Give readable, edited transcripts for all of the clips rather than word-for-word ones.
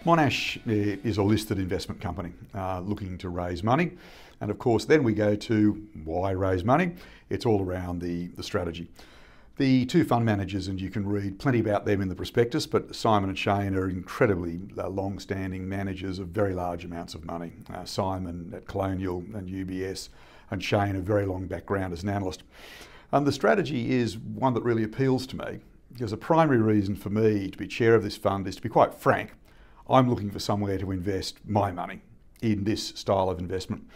Monash is a listed investment company looking to raise money. And of course, then we go to why raise money? It's all around the strategy. The two fund managers, and you can read plenty about them in the prospectus, but Simon and Shane are incredibly long-standing managers of very large amounts of money. Simon at Colonial and UBS, and Shane a very long background as an analyst. And the strategy is one that really appeals to me, because the primary reason for me to be chair of this fund is, to be quite frank, I'm looking for somewhere to invest my money in this style of investment.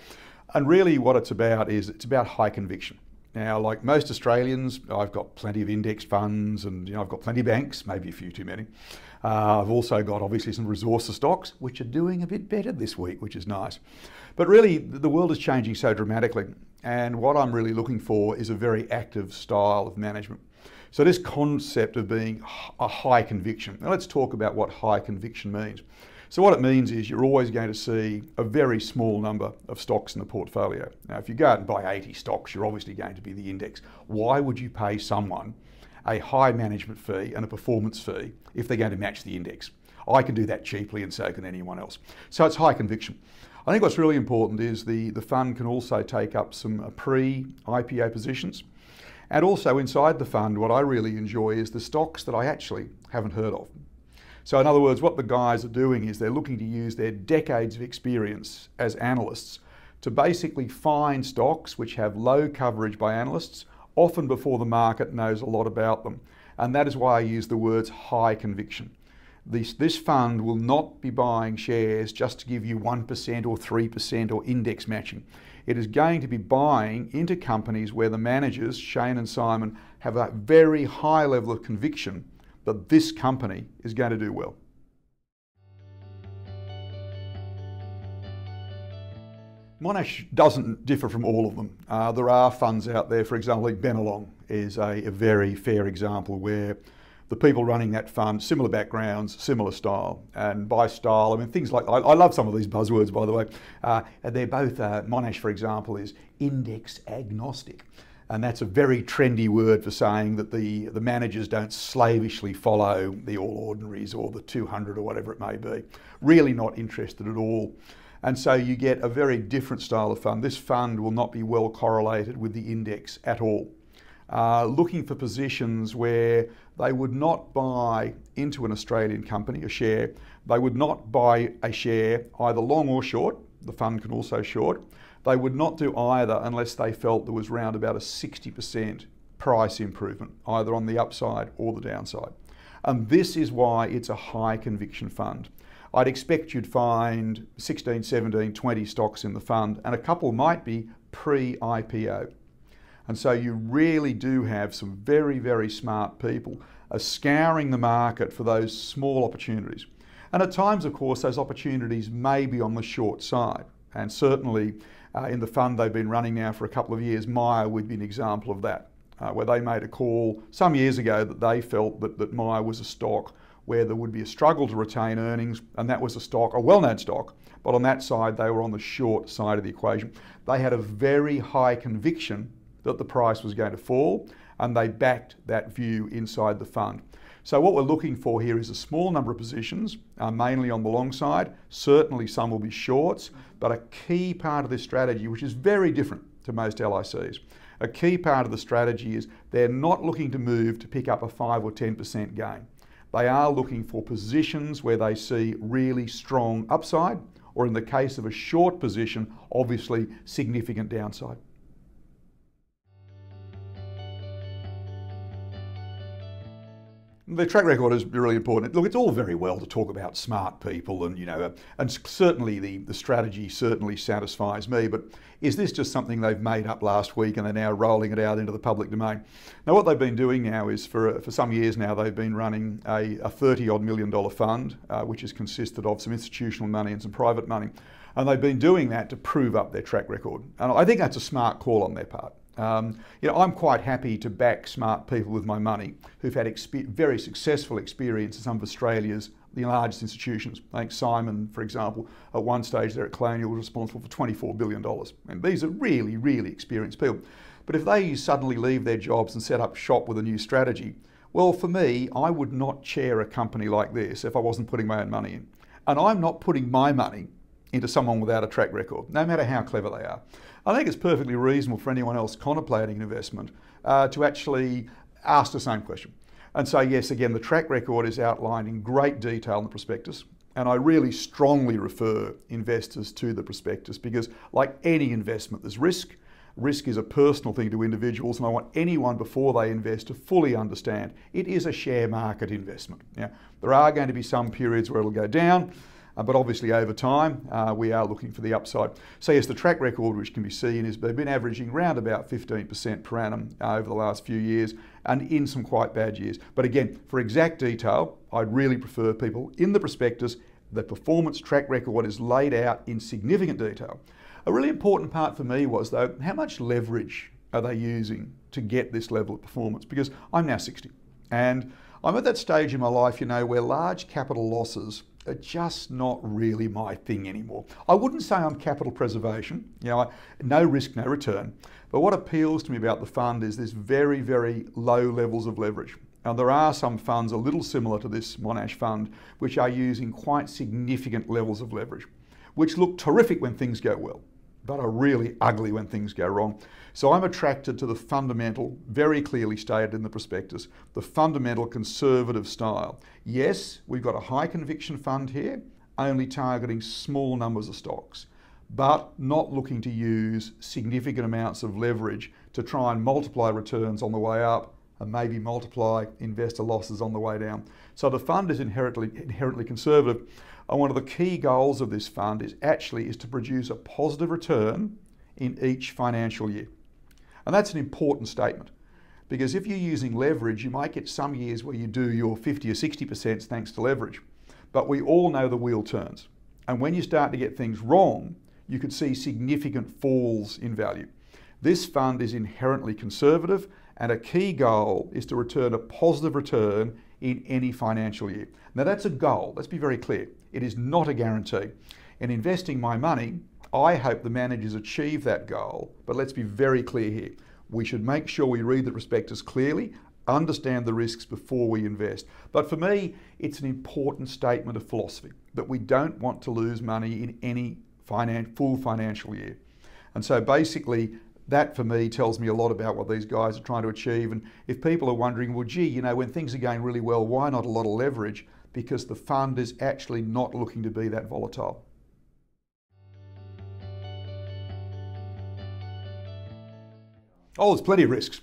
And really what it's about is it's about high conviction. Now, like most Australians, I've got plenty of index funds and I've got plenty of banks, maybe a few too many. I've also got obviously some resources stocks, which are doing a bit better this week, which is nice. But really the world is changing so dramatically. And what I'm really looking for is a very active style of management. So this concept of being a high conviction. Now let's talk about what high conviction means. So what it means is you're always going to see a very small number of stocks in the portfolio. Now, if you go out and buy 80 stocks, you're obviously going to be the index. Why would you pay someone a high management fee and a performance fee if they're going to match the index? I can do that cheaply, and so can anyone else. So it's high conviction. I think what's really important is the fund can also take up some pre-IPO positions. And also inside the fund, what I really enjoy is the stocks that I actually haven't heard of. So in other words, what the guys are doing is they're looking to use their decades of experience as analysts to basically find stocks which have low coverage by analysts, often before the market knows a lot about them. And that is why I use the words high conviction. This fund will not be buying shares just to give you 1% or 3% or index matching. It is going to be buying into companies where the managers, Shane and Simon, have a very high level of conviction that this company is going to do well. Monash doesn't differ from all of them. There are funds out there, for example, like Benelong is a very fair example where the people running that fund, similar backgrounds, similar style. And by style, I mean things like, I love some of these buzzwords, by the way. They're both, Monash, for example, is index agnostic. And that's a very trendy word for saying that the managers don't slavishly follow the All Ordinaries or the 200 or whatever it may be. Really not interested at all. And so you get a very different style of fund. This fund will not be well correlated with the index at all. Looking for positions where they would not buy into an Australian company, a share. They would not buy a share either long or short. The fund can also short. They would not do either unless they felt there was around about a 60% price improvement, either on the upside or the downside. And this is why it's a high conviction fund. I'd expect you'd find 16, 17, 20 stocks in the fund, and a couple might be pre-IPO. And so you really do have some very, very smart people scouring the market for those small opportunities. And at times, of course, those opportunities may be on the short side. And certainly in the fund they've been running now for a couple of years, Myer would be an example of that, where they made a call some years ago that they felt that Myer was a stock where there would be a struggle to retain earnings, and that was a stock, a well-known stock, but on that side they were on the short side of the equation. They had a very high conviction that the price was going to fall, and they backed that view inside the fund. So what we're looking for here is a small number of positions, mainly on the long side. Certainly some will be shorts, but a key part of this strategy, which is very different to most LICs, a key part of the strategy is they're not looking to move to pick up a 5 or 10% gain. They are looking for positions where they see really strong upside, or in the case of a short position, obviously significant downside. The track record is really important. Look, it's all very well to talk about smart people and, and certainly the strategy certainly satisfies me, but is this just something they've made up last week and they're now rolling it out into the public domain? Now, what they've been doing now is for some years now, they've been running a $30-odd million fund, which has consisted of some institutional money and some private money. And they've been doing that to prove up their track record. And I think that's a smart call on their part. I'm quite happy to back smart people with my money who've had very successful experience in some of Australia's largest institutions. I think Simon, for example, at one stage there at Colonial was responsible for $24 billion. And these are really, really experienced people. But if they suddenly leave their jobs and set up shop with a new strategy, well, for me, I would not chair a company like this if I wasn't putting my own money in. And I'm not putting my money into someone without a track record, no matter how clever they are. I think it's perfectly reasonable for anyone else contemplating an investment to actually ask the same question. And so yes, again, the track record is outlined in great detail in the prospectus. And I really strongly refer investors to the prospectus because like any investment, there's risk. Risk is a personal thing to individuals, and I want anyone before they invest to fully understand it is a share market investment. Yeah, there are going to be some periods where it'll go down, but obviously over time we are looking for the upside. So yes, the track record, which can be seen, is they've been averaging around about 15% per annum over the last few years, and in some quite bad years. But again, for exact detail, I'd really prefer people in the prospectus. The performance track record is laid out in significant detail. A really important part for me was, though, how much leverage are they using to get this level of performance? Because I'm now 60 and I'm at that stage in my life, you know, where large capital losses are just not really my thing anymore. I wouldn't say I'm capital preservation, you know, no risk, no return. But what appeals to me about the fund is this very, very low levels of leverage. Now, there are some funds a little similar to this Monash fund, which are using quite significant levels of leverage, which look terrific when things go well, but are really ugly when things go wrong. So I'm attracted to the fundamental, very clearly stated in the prospectus, the fundamental conservative style. Yes, we've got a high conviction fund here, only targeting small numbers of stocks, but not looking to use significant amounts of leverage to try and multiply returns on the way up and maybe multiply investor losses on the way down. So the fund is inherently conservative. And one of the key goals of this fund is to produce a positive return in each financial year. And that's an important statement, because if you're using leverage, you might get some years where you do your 50 or 60% thanks to leverage. But we all know the wheel turns. And when you start to get things wrong, you could see significant falls in value. This fund is inherently conservative, and a key goal is to return a positive return in any financial year. Now that's a goal, let's be very clear. It is not a guarantee. In investing my money, I hope the managers achieve that goal, but let's be very clear here. We should make sure we read the prospectus clearly, understand the risks before we invest. But for me, it's an important statement of philosophy that we don't want to lose money in any full financial year. And so basically, that for me tells me a lot about what these guys are trying to achieve. And if people are wondering, well, gee, you know, when things are going really well, why not a lot of leverage? Because the fund is actually not looking to be that volatile. Oh, there's plenty of risks.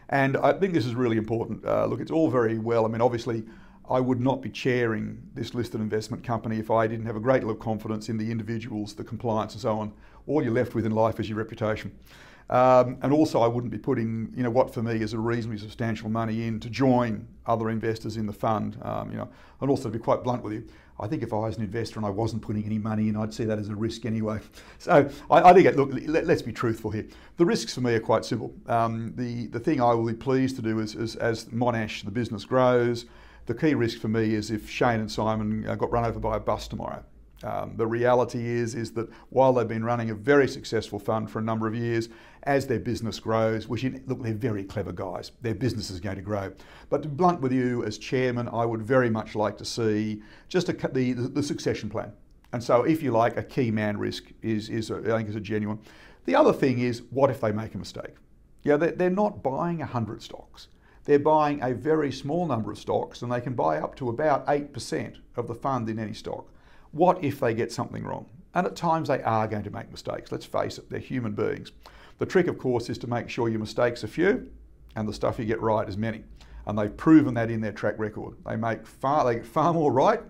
And I think this is really important. Look, it's all very well. I mean, obviously, I would not be chairing this listed investment company if I didn't have a great deal of confidence in the individuals, the compliance and so on. All you're left with in life is your reputation. And also I wouldn't be putting, you know, what for me is a reasonably substantial money in to join other investors in the fund. You know, and also to be quite blunt with you, I think if I was an investor and I wasn't putting any money in, I'd see that as a risk anyway. So I think, look, let's be truthful here. The risks for me are quite simple. The thing I will be pleased to do is as Monash, the business grows, the key risk for me is if Shane and Simon got run over by a bus tomorrow. The reality is that while they've been running a very successful fund for a number of years, as their business grows, look, they're very clever guys, their business is going to grow. But to be blunt with you, as chairman, I would very much like to see just the succession plan. And so if you like, a key man risk I think is a genuine. The other thing is, what if they make a mistake? Yeah, they're not buying 100 stocks. They're buying a very small number of stocks, and they can buy up to about 8% of the fund in any stock. What if they get something wrong? And at times they are going to make mistakes, let's face it, they're human beings. The trick, of course, is to make sure your mistakes are few and the stuff you get right is many. And they've proven that in their track record. They get far more right,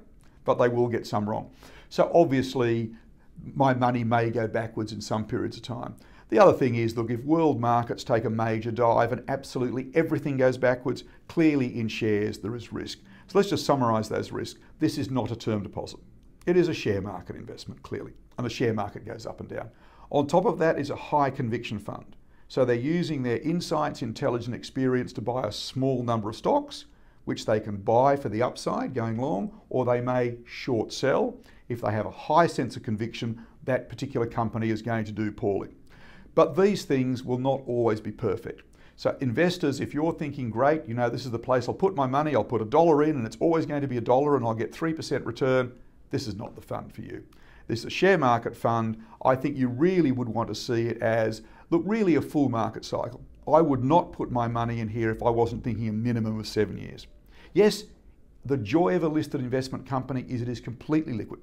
but they will get some wrong. So obviously, my money may go backwards in some periods of time. The other thing is, look, if world markets take a major dive and absolutely everything goes backwards, clearly in shares there is risk. So let's just summarise those risks. This is not a term deposit. It is a share market investment, clearly, and the share market goes up and down. On top of that is a high conviction fund. So they're using their insights, intelligence, experience to buy a small number of stocks, which they can buy for the upside going long, or they may short sell if they have a high sense of conviction that particular company is going to do poorly. But these things will not always be perfect. So investors, if you're thinking, great, you know, this is the place I'll put my money, I'll put $1 in and it's always going to be $1 and I'll get 3% return, this is not the fund for you. This is a share market fund. I think you really would want to see it as, look, really a full market cycle. I would not put my money in here if I wasn't thinking a minimum of 7 years. Yes, the joy of a listed investment company is it is completely liquid.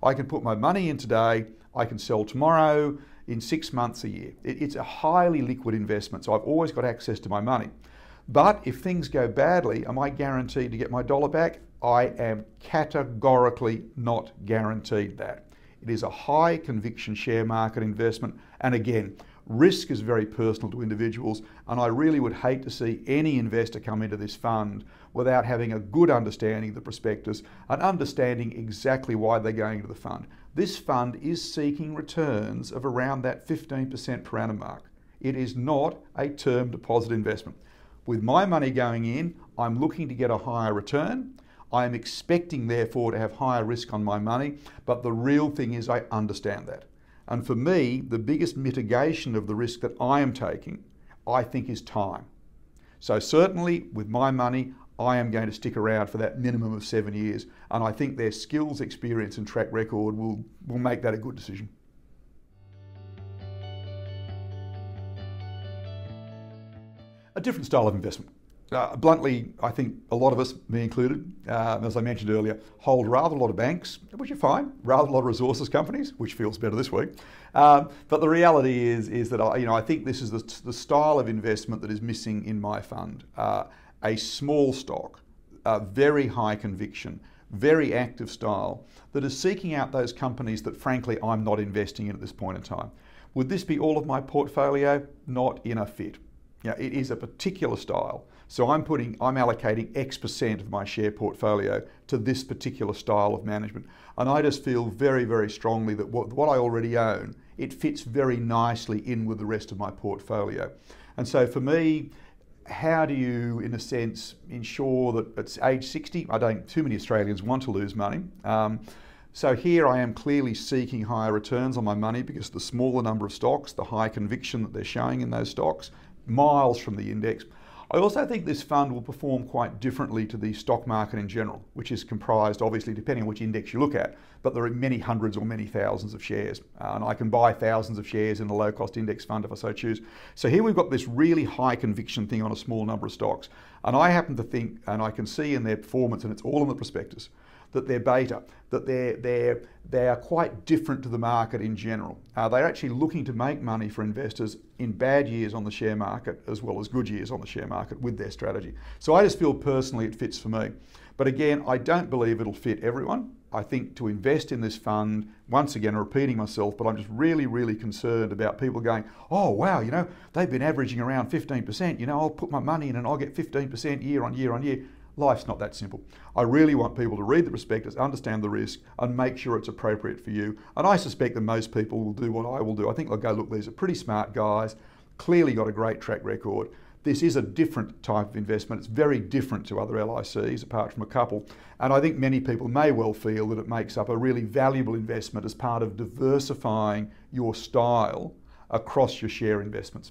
I can put my money in today, I can sell tomorrow, in 6 months, a year. It's a highly liquid investment, so I've always got access to my money. But if things go badly, am I guaranteed to get my dollar back? I am categorically not guaranteed that. It is a high conviction share market investment, and again, risk is very personal to individuals, and I really would hate to see any investor come into this fund without having a good understanding of the prospectus and understanding exactly why they're going into the fund. This fund is seeking returns of around that 15% per annum mark. It is not a term deposit investment. With my money going in, I'm looking to get a higher return. I am expecting, therefore, to have higher risk on my money, but the real thing is I understand that. And for me, the biggest mitigation of the risk that I am taking, I think, is time. So certainly with my money, I am going to stick around for that minimum of 7 years, and I think their skills, experience and track record will make that a good decision. A different style of investment. Bluntly, I think a lot of us, me included, as I mentioned earlier, hold rather a lot of banks, which are fine, rather a lot of resources companies, which feels better this week. But the reality is that I think this is the style of investment that is missing in my fund. A small stock, very high conviction, very active style that is seeking out those companies that frankly I'm not investing in at this point in time. Would this be all of my portfolio? Not in a fit. It is a particular style. So I'm allocating X% of my share portfolio to this particular style of management. And I just feel very, very strongly that what I already own, it fits very nicely in with the rest of my portfolio. And so for me, how do you, in a sense, ensure that at age 60, too many Australians want to lose money. So here I am clearly seeking higher returns on my money because the smaller number of stocks, the high conviction that they're showing in those stocks, miles from the index. I also think this fund will perform quite differently to the stock market in general, which is comprised, obviously, depending on which index you look at, but there are many hundreds or many thousands of shares. And I can buy thousands of shares in a low-cost index fund if I so choose. So here we've got this really high conviction thing on a small number of stocks. And I happen to think, and I can see in their performance, and it's all in the prospectus, that they're beta, that they are quite different to the market in general. They're actually looking to make money for investors in bad years on the share market as well as good years on the share market with their strategy. So I just feel personally it fits for me. But again, I don't believe it'll fit everyone. I think to invest in this fund, once again, repeating myself, but I'm just really, really concerned about people going, oh wow, they've been averaging around 15%, I'll put my money in and I'll get 15% year on year on year. Life's not that simple. I really want people to read the prospectus, understand the risk, and make sure it's appropriate for you. And I suspect that most people will do what I will do. I think they'll go, look, these are pretty smart guys, clearly got a great track record. This is a different type of investment. It's very different to other LICs, apart from a couple. And I think many people may well feel that it makes up a really valuable investment as part of diversifying your style across your share investments.